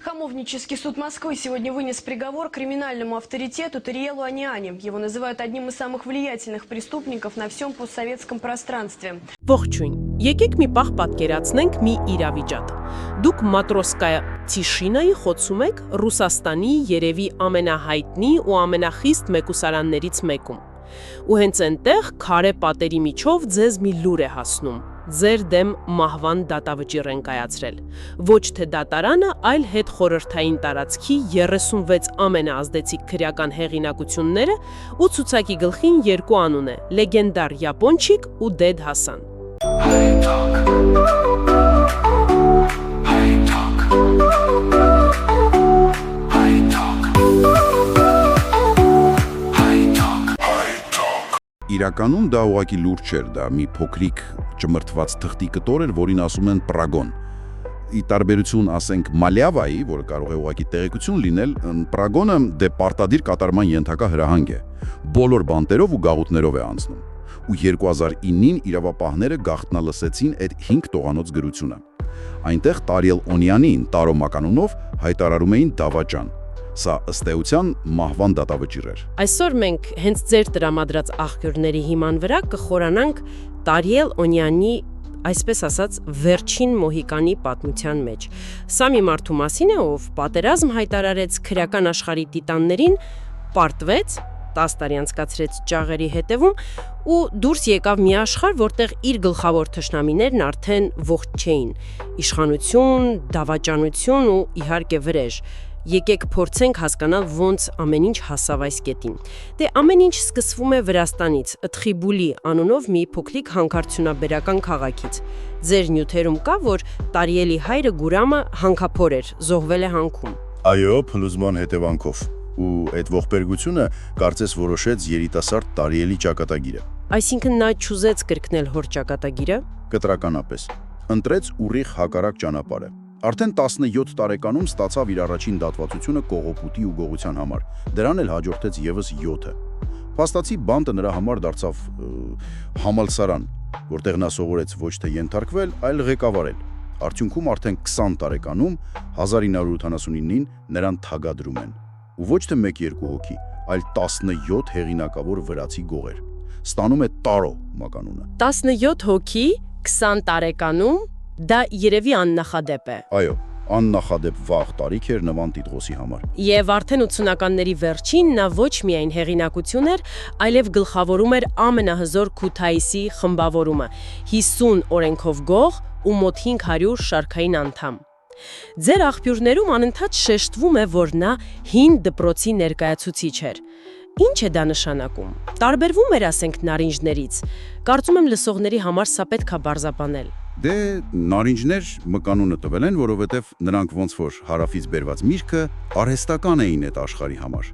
Хамовнический суд Москвы сегодня вынес приговор криминальному авторитету Тариелу Аниани. Его называют одним из самых влиятельных преступников на всем постсоветском пространстве. Ողջույն։ Եկեք մի պահ պատկերացնենք մի իրավիճակ։ Դուք Մատրոսկայա Տիշինայի խոցում եք Ռուսաստանի երևի ամենահայտնի ու ամենախիստ մեկուսարաններից մեկում։ Ու հենց այնտեղ քարե պատերի միջով ձեզ մի լուր է հասնում։ Ձեր դեմ մահվան դատավճիռ են կայացրել։ Ոչ թե դատարանը, այլ հետխորհրդային տարածքի 36 ամենաազդեցիկ քրեական հեղինակությունները ու ցուցակի գլխին երկու անուն է՝ լեգենդար Յապոնչիկ ու Դեդ Հասան։ Իրականում դա ուղղակի լուրջ չէր, դա մի փոքրիկ ճմրթված թղթի կտոր էր, որին ասում են պրագոն։ Ի տարբերություն, ասենք, Մալյավայի, որը կարող է ուղղակի տեղեկություն լինել, պրագոնը դե պարտադիր կատարման ենթակա հրահանգ է։ Բոլոր բանտերով ու գաղութներով է անցնում։ Ու 2009-ին իրավապահները գաղտնալսեցին այդ 5 տողանոց գրությունը։ Այնտեղ Տարիել Օնյանին տարոմականունով հայտարարում էին դավաճան։ Սա ըստ էության մահվան դատավճիռ էր։ Այսօր մենք հենց ձեր տրամադրած աղբյուրների հիման վրա կխորանանք Տարիել Օնյանի, այսպես ասած, վերջին մոհիկանի պատմության մեջ։ Սա մի մարդու մասին է, ով պատերազմ հայտարարեց քրեական աշխարհի տիտաններին, պարտվեց, 10 տարի անցկացրեց ճաղերի հետևում ու դուրս եկավ մի աշխարհ, որտեղ իր գլխավոր թշնամիներն արդեն ողջ չէին։ Իշխանություն, դավաճանություն ու իհարկե վրեժ։ Եկեք փորձենք հասկանալ ոնց ամեն ինչ հասավ այս կետին։ Դե ամեն ինչ սկսվում է Վրաստանից, Ըթխիբուլի անունով մի փոքրիկ հանքարդյունաբերական քաղաքից։ Ձեր նյութերում կա, որ Տարիելի հայրը Գուրամը հանքափոր էր, զոհվել է հանքում։ Այո, փլուզման հետևանքով։ Ու այդ ողբերգությունը կարծես որոշեց երիտասարդ Տարիելի ճակատագիրը։ Այսինքն նա չուզեց կրկնել հոր ճակատագիրը։ Կտրականապես ընտրեց ուղիղ հակառակ ճանապարհը։ Արդեն 17 տարեկանում ստացավ իր առաջին դատվածությունը կողոպուտի ու գողության համար։ Դրան էլ հաջորդեց եւս 7-ը։ Փաստացի բանտը նրա համար դարձավ համալսարան, որտեղ նա սովորեց ոչ թե ենթարկվել, այլ ղեկավարել։ Արդյունքում արդեն 20 տարեկանում 1979-ին նրան թագադրում են։ Ու ոչ թե 1-2 հոգի, այլ 17 հեղինակավոր վրացի գողեր։ Ստանում է Տարո մականունը։ 17 հոգի 20 տարեկանում դա երևի աննախադեպ է։ Այո, աննախադեպ վաղ տարիք էր Նվան Տիտրոսի համար։ Եվ արդեն 80-ականների վերջին նա ոչ միայն հեղինակություն էր, այլև գլխավորում էր ամենահզոր Քութայիսի խմբավորումը՝ 50 օրենքով գող ու մոտ 500 շարքային անդամ։ Ձեր աղբյուրներում անընդհատ շեշտվում է, որ նա հին դպրոցի ներկայացուցիչ էր։ Ինչ է դա նշանակում։ Տարբերվում էր, ասենք, նարինջներից։ Կարծում եմ լսողների համար սա պետք է բարձրաբանել։ Դե նարինջներ մկանունը տվել են, որովհետև նրանք ոնց որ հարավից բերված միրգը արհեստական էին այդ աշխարհի համար։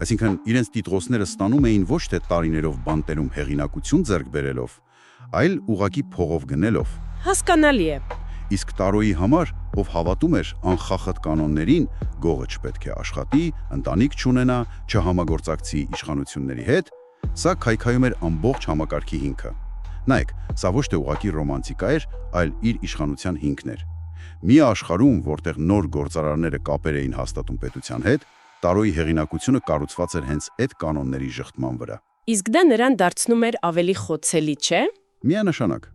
Այսինքն իրենց տիտրոսները ստանում էին ոչ թե տարիներով բանտերում հեղինակություն ձեռք բերելով, այլ ուղղակի փողով գնելով։ Հասկանալի է։ Իսկ Տարոյի համար, ով հավատում էր անխախտ կանոններին, գողը չպետք է աշխատի, ընտանիք չունենա, չհամագործակցի իշխանությունների հետ, սա քայքայում էր ամբողջ համակարգի հիմքը։ Նայեք, սա ոչ թե ուղղակի ռոմանտիկա էր, այլ իր իշխանության հիմքն էր։ Մի աշխարհում, որտեղ նոր գործարարները կապեր էին հաստատում պետության հետ, Տարոյի հեղինակությունը կառուցված էր հենց այդ կանոնների շղթման վրա։ Իսկ դա նրան դարձնում էր ավելի խոցելի, չէ՞։ Միանշանակ,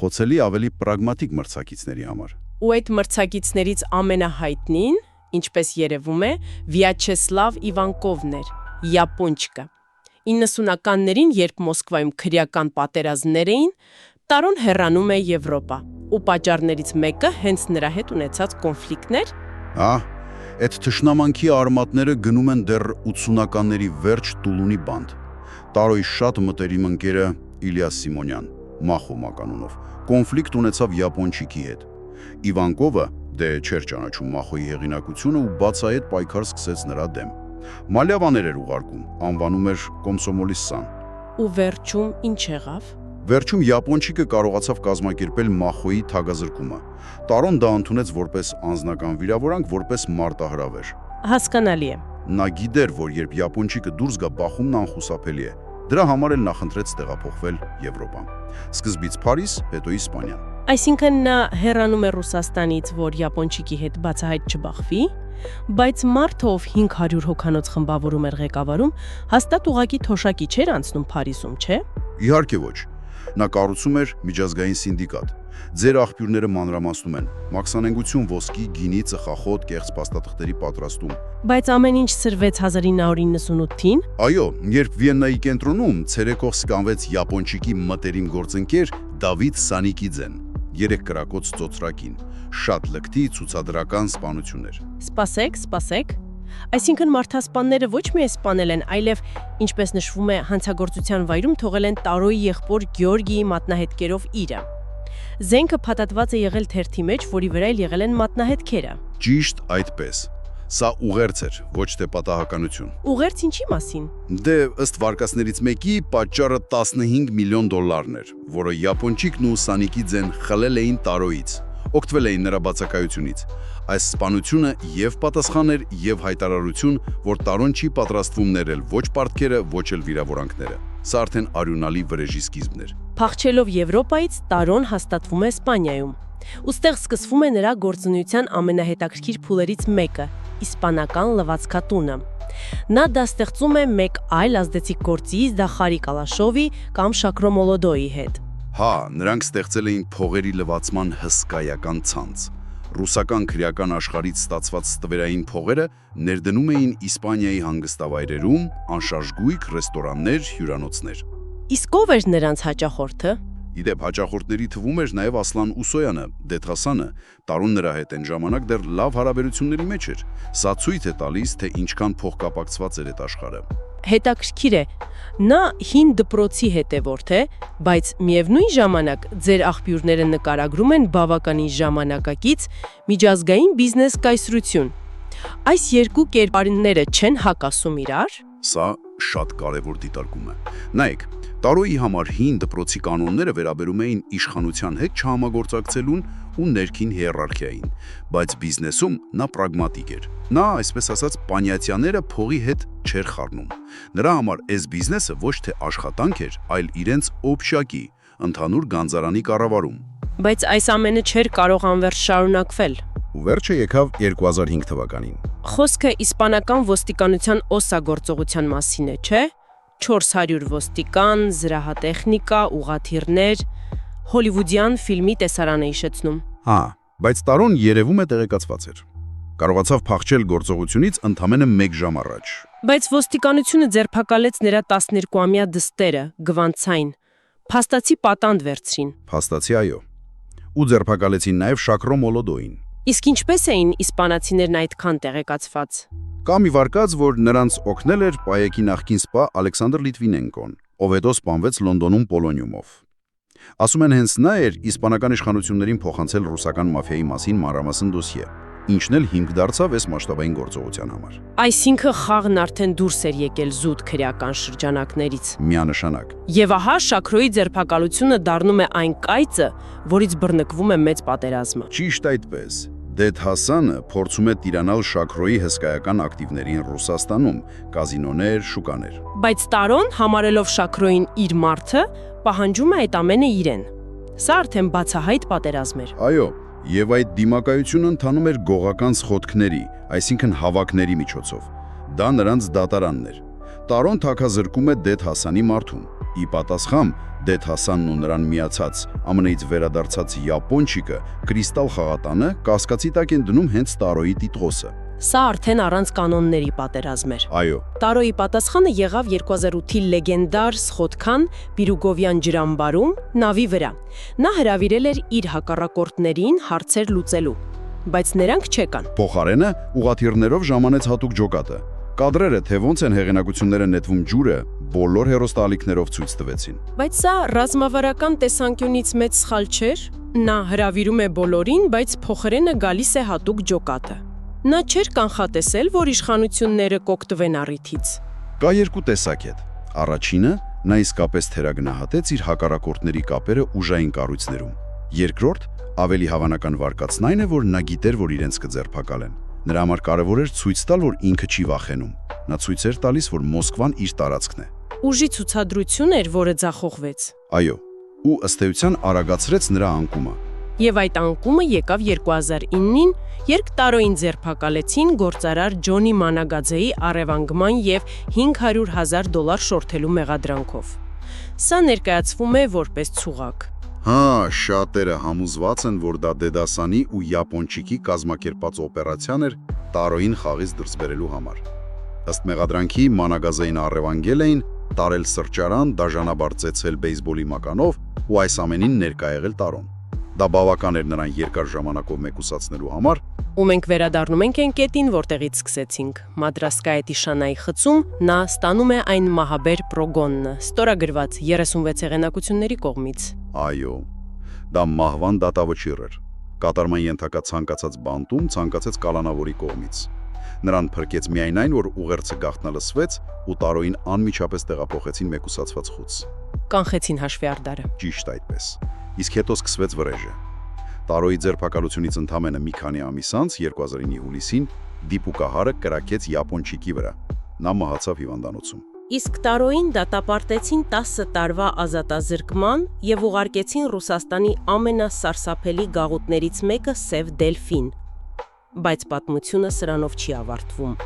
խոցելի ավելի պրագմատիկ մրցակիցների համար։ Ու այդ մրցակիցներից ամենահայտնին, ինչպես երևում է, Վյաչեսլավ Իվանկովն էր, Յապոնչկը։ 90-ականներին, երբ Մոսկվայում քրեական պատերազմներ էին, Տարոն հեռանում է Եվրոպա, ու պատճառներից մեկը հենց նրա հետ ունեցած կոնֆլիկտներ։ Այդ թշնամանքի արմատները գնում են դեռ 80-ականների վերջ Տուլունի բանտ։ Տարոյի շատ մտերիմ ընկերը Իլիաս Սիմոնյան, Մախո մականունով, կոնֆլիկտ ունեցավ Յապոնչիկի հետ։ Իվանկովը դե չէր ճանաչում Մախոյի հեղինակությունը ու բացահայտ պայքար սկսեց նրա դեմ։ Մալյավաներ էր ուղարկում, անվանում էր Կոմսոմոլիսան։ Ու վերջում ինչ եղավ։ Վերջում Յապոնչիկը կարողացավ կազմակերպել Մախոյի թագազրկումը։ Տարոն դա ընդունեց որպես անձնական վիրավորանք, որպես մարտահրավեր։ Հասկանալի է։ Նա գիտեր, որ երբ Յապոնչիկը դուրս գա, բախումն անխուսափելի է։ Դրա համար էլ նախընտրեց տեղափոխվել Եվրոպա։ Սկզբից Փարիզ, հետո Իսպանիա։ Այսինքն նա հեռանում է Ռուսաստանից, որ Յապոնչիկի հետ բացահայտ չբախվի, Բայց մարդը, ով 500 հոգանոց խմբավորում էր ղեկավարում, հաստատ ուղակի թոշակի չէր անցնում Փարիզում, չէ՞։ Իհարկե ոչ։ Նա կառուցում էր միջազգային սինդիկատ։ Ձեր աղբյուրները մանրամասնում են. մաքսանենգություն, ոսկի, գինի, ծխախոտ, կեղծ փաստաթղթերի պատրաստում։ Բայց ամեն ինչ սրվեց 1998-ին։ Այո, երբ Վիեննայի կենտրոնում ցերեկող սկանվեց յապոնչիկի մտերիմ գործընկեր Դավիթ Սանիկիձեն, 3 կրակոց ծոծրակին, շատ լկտի ցուցադրական սպանություններ։ Սպասեք։ Այսինքն մարդասպանները ոչ միայն սպանել են, այլև, ինչպես նշվում է, հանցագործության վայրում թողել են Տարոյի եղբոր Գյորգիի մատնահետքերով իրը։ Զենքը փաթաթված է եղել թերթի մեջ, որի վրա էլ եղել են մատնահետքերը։ Ճիշտ այդպես։ Սա ուղերձ էր, ոչ թե պատահականություն։ Ուղերձ ինչի մասին։ Դե ըստ վարկածներից մեկի պատճառը $15 միլիոն էր, որը յապոնչիկն ու Սանիկիձեն խլել էին Տարոյից, օգտվել էին նրա բացակայությունից։ Այս սպանությունը եւ պատասխան էր եւ հայտարարություն, որ Տարոն չի պատրաստվում ներել ոչ պարտքերը, ոչ էլ վիրավորանքները։ Սա արդեն արյունալի վրեժի սկիզբն էր։ Փախչելով Եվրոպայից Տարոն հաստատվում է Իսպանիայում։ Ոստեղ սկսվում է նրա գործունեության ամենահետաքրքիր փուլերից մեկը՝ իսպանական լվացքատունը։ Նա դա ստեղծում է մեկ այլ ազդեցիկ գործի Զախարի Կալաշովի կամ Շակրո Մոլոդոյի հետ։ Հա, նրանք ստեղծել էին փողերի լվացման հսկայական ցանց։ Ռուսական քրեական աշխարհից ստացված ստվերային փողերը ներդնում էին Իսպանիայի հանգստավայրերում, անշարժ գույք, ռեստորաններ, հյուրանոցներ։ Իսկ ով էր նրանց հաճախորդը։ Իդեպ հաճախորդների թվում էր նաև Ասլան Ուսոյանը, Դեթ-Հասանը, Տարոն նրա հետ այն ժամանակ դեռ լավ հարաբերությունների մեջ էր։ Սա ցույց է տալիս, թե ինչքան փոխկապակցված էր այդ աշխարհը։ Հետաքրքիր է, նա հին դպրոցի հետևորդ է, բայց միևնույն ժամանակ ձեր աղբյուրները նկարագրում են բավականին ժամանակակից միջազգային բիզնես կայսրություն։ Այս երկու կերպարները չեն հակասում իրար։ Սա շատ կարևոր դիտարկում է։ Նայեք, Տարոյի համար հին դպրոցի կանոնները վերաբերում էին իշխանության հետ չհամագործակցելուն ու ներքին հիերարխիային, բայց բիզնեսում նա պրագմատիկ էր։ Նա, այսպես ասած, պանյացիաները փողի հետ չէր խառնում։ Նրա համար այս բիզնեսը ոչ թե աշխատանք էր, այլ իրենց օբշակի, ընդհանուր գանձարանի կառավարում։ Բայց այս ամենը չէր կարող անվերջ շարունակվել։ Ու վերջը եկավ 2005 թվականին։ Խոսքը իսպանական ոստիկանության օսագործողության մասին է, չէ՞։ 400 ոստիկան, զրահատեխնիկա, ուղղաթիռներ, հոլիվուդյան ֆիլմի տեսարան է հիշեցնում։ Հա, բայց Տարոն երևում է տեղեկացված էր։ Կարողացավ փախչել գործողությունից ընդամենը 1 ժամ առաջ։ Բայց ոստիկանությունը ձերբակալեց նրա 12-ամյա դստերը, Գվանցային, փաստացի պատանդ վերցրին։ Փաստացի այո։ Ու ձերբակալեցին նաև Շակրո Մոլոդոյին։ Իսկ ինչպես էին իսպանացիներն այդքան տեղեկացված։ Կա մի վարկած, որ նրանց օգնել էր Պայեկի նախկին սպա Ալեքսանդր Լիտվինենկոն, ով հետո սպանվեց Լոնդոնում պոլոնիումով։ Ասում են հենց նա էր իսպանական իշխանություններին փոխանցել ռուսական մաֆիայի մասին մանրամասն դոսիե, ինչն էլ հիմք դարձավ այս մասշտաբային գործողության համար։ Այսինքն խաղն արդեն դուրս էր եկել զուտ քրեական շրջանակներից։ Միանշանակ։ Եվ ահա Շակրոյի ձերբակալությունը դառնում է այն կայծը, որից բռնկվում է մեծ պատերազմը։ Ճիշտ այդպես։ Դեթ-Հասանը փորձում է տիրանալ Շակրոյի հսկայական ակտիվներին Ռուսաստանում, կազինոներ, շուկաներ։ Բայց Տարոն, համարելով Շակրոյին իր մարդը, պահանջում է այդ ամենը իրեն։ Սա արդեն բացահայտ պատերազմ էր։ Այո, եւ այդ դիմակայությունը ընթանում էր գողական սխոթքների, այսինքն հավաքների միջոցով։ Դա նրանց դատարանն էր։ Տարոն թաքազրկում է Դեթ-Հասանի մարդուն։ Ի պատասխան Դեթ-Հասանն ու նրան միացած ԱՄՆ-ից վերադարձած յապոնչիկը Կրիստալ խաղատանը կասկածի տակ են դնում հենց Տարոյի տիտղոսը։ Սա արդեն առանց կանոնների պատերազմ էր։ Այո։ Տարոյի պատասխանը եղավ 2008-ի լեգենդար սխոթքան Պիրուգովյան ջրամբարում նավի վրա։ Նա հրավիրել էր իր հակառակորդներին հարցեր լուծելու, բայց նրանք չեկան։ Փոխարենը ուղղաթիռներով ժամանեց հատուկ ջոկատը։ Կադրերը, թե ոնց են հեղինակությունները նետվում ջուրը, բոլոր հերոստալիքներով ցույց տվեցին։ Բայց սա ռազմավարական տեսանկյունից մեծ սխալ չէր։ Նա հրավիրում է բոլորին, բայց փոխարենը գալիս է հատուկ ջոկատը։ Նա չէր կանխատեսել, որ իշխանությունները կօգտվեն առիթից։ Կա երկու տեսակետ։ Առաջինը նա իսկապես թերագնահատեց իր հակառակորդների կապերը ուժային կառույցներում։ Երկրորդ, ավելի հավանական վարկածն այն է, որ նա գիտեր, որ իրենց կձերբակալեն։ Նրա համար կարևոր էր ցույց տալ, որ ինքը չի վախենում։ Նա ցույց էր տալիս, որ Մոսկվան իր տարածքն է։ Ուժի ցուցադրություն էր, որը ձախողվեց։ Այո, ու ըստ էության արագացրեց նրա անկումը։ Եվ այդ անկումը եկավ 2009-ին, երբ Տարոյին ձերբակալեցին գործարար Ջոնի Մանագաձեի առևանգման եւ $500,000 շորթելու մեղադրանքով։ Սա ներկայացվում է որպես ցուղակ։ Հա, շատերը համոզված են, որ դա դեդասանի ու յապոնչիկի կազմակերպած օպերացիան էր Տարոյին խաղից դուրս բերելու համար։ Ըստ մեղադրանքի Մանագազեին առևանգել էին, տարել սրճարան, դաժանաբար ծեծել բեյսբոլի մականով ու այս ամենին ներկա եղել Տարոն։ Դա բավական էր նրան երկար ժամանակով մեկուսացնելու համար, Ու մենք վերադառնում ենք այն կետին, որտեղից սկսեցինք։ Մադրասկայի Տիշանայի խցում նա ստանում է այն մահաբեր պրոգոնը, ստորագրված 36 հեղինակությունների կողմից։ այո, դա մահվան դատավճիռ էր։ Կատարման ենթակա ցանկացած բանտում ցանկացած կալանավորի կողմից։ Նրան փրկեց միայն այն, որ ուղերձը գաղտնալսվեց ու Տարոյին անմիջապես տեղափոխեցին մեկուսացված խոց։ Կանխեցին հաշվի արդարը։ Ճիշտ այդպես։ Իսկ հետո սկսվեց վրեժը։ Տարոյի ձերբակալությունից ընդամենը մի քանի ամիս անց 2009-ի հուլիսին դիպուկահարը կրակեց յապոնչիկի վրա։ Նա մահացավ հիվանդանոցում։ Իսկ Տարոյին դատապարտեցին 10 տարվա ազատազրկման եւ ուղարկեցին Ռուսաստանի ամենասարսափելի գաղութներից մեկը Սև Դելֆին։ Բայց պատմությունը սրանով չի ավարտվում։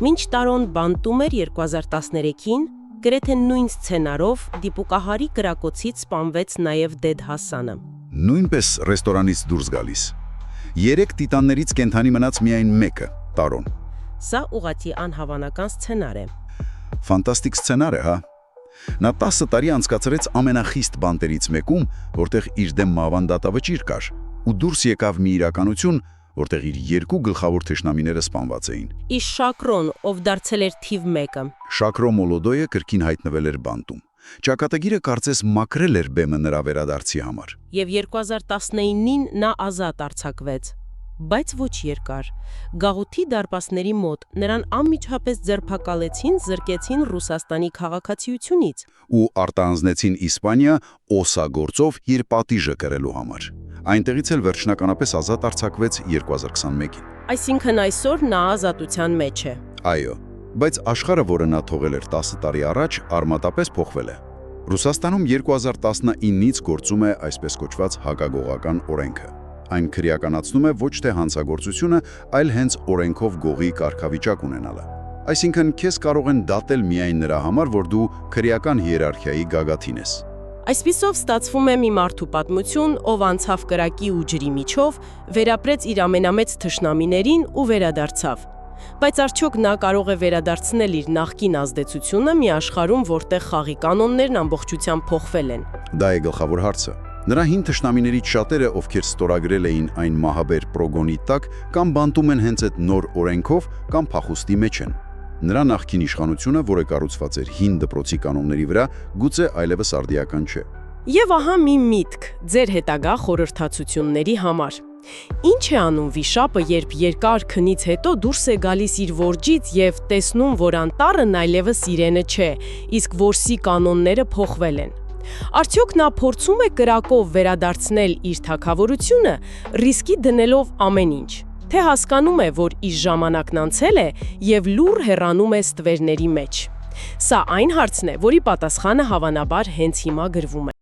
Մինչ Տարոն բանտում էր 2013-ին, գրեթե նույն սցենարով դիպուկահարի կրակոցից սպանվեց նաեւ Դեդ Հասանը։ Նույնպես ռեստորանից դուրս գալիս։ 3 տիտաններից կենթանի մնաց միայն մեկը՝ Տարոն։ Սա ուղղակի անհավանական սցենար է։ Ֆանտաստիկ սցենար է, հա։ Նա 10 տարի անցկացրեց ամենախիստ բանտերից մեկում, որտեղ իր դեմ մահվան դատավճիռ կար, ու դուրս եկավ մի իրականություն, որտեղ իր 2 գլխավոր թշնամիները սպանված էին։ Իշ Շակրոն, ով դարձել էր թիվ 1-ը։ Շակրո Մոլոդոյը կրկին հայտնվել էր բանտում։ Ճակատագիրը կարծես մաքրել էր բեմը նրա վերադարձի համար։ Եվ 2019-ին նա ազատ արձակվեց, բայց ոչ երկար։ Գաղութի դարպասների մոտ նրան անմիջապես ձերբակալեցին, զրկեցին Ռուսաստանի քաղաքացիությունից ու արտահանձնեցին Իսպանիա օսա գործով իր պատիժը կրելու համար։ Այնտեղից էլ վերջնականապես ազատ արձակվեց 2021-ին։ Այսինքն այսօր նա ազատության մեջ է։ Այո, բայց աշխարհը, որը նա թողել էր 10 տարի առաջ, արմատապես փոխվել է։ Ռուսաստանում 2019-ից գործում է այսպես կոչված հակագողական օրենքը։ Այն քրեականացնում է ոչ թե հանցագործությունը, այլ հենց օրենքով գողի կարգավիճակ ունենալը։ Այսինքն քեզ կարող են դատել միայն նրա համար, որ դու քրեական հիերարխիայի գագաթին ես։ Այսպիսով ստացվում է մի մարդու պատմություն, ով անցավ կրակի ու ջրի միջով, վերապրեց իր ամենամեծ թշնամիներին ու վերադարձավ։ Բայց արդյոք նա կարող է վերադարձնել իր նախկին ազդեցությունը մի աշխարհում, որտեղ խաղի կանոններն ամբողջությամբ փոխվել են։ Դա է գլխավոր հարցը։ Նրա հին թշնամիներից շատերը, ովքեր ստորագրել էին այն մահաբեր պրոգոնի տակ, կամ բանտում են հենց այդ նոր օրենքով, կամ փախուստի մեջ են։ Նրա նախկին իշխանությունը, որը կառուցված էր հին դպրոցի կանոնների վրա, գուցե այլևս արդիական չէ։ Եվ ահա մի միտք ձեր հետագա խորհրդածությունների համար։ Ինչ է անում վիշապը, երբ երկար քնից հետո դուրս է գալիս իր որջից եւ տեսնում, որ անտառն այլևս իրենը չէ, իսկ որսի կանոնները փոխվել են։ Արդյոք նա փորձում է կրակով վերադարձնել իր թագավորությունը, ռիսկի դնելով ամեն ինչ, թե հասկանում է, որ իր ժամանակն անցել է եւ լուռ հեռանում է ստվերների մեջ։ Սա այն հարցն է, որի պատասխանը հավանաբար հենց հիմա գրվում է։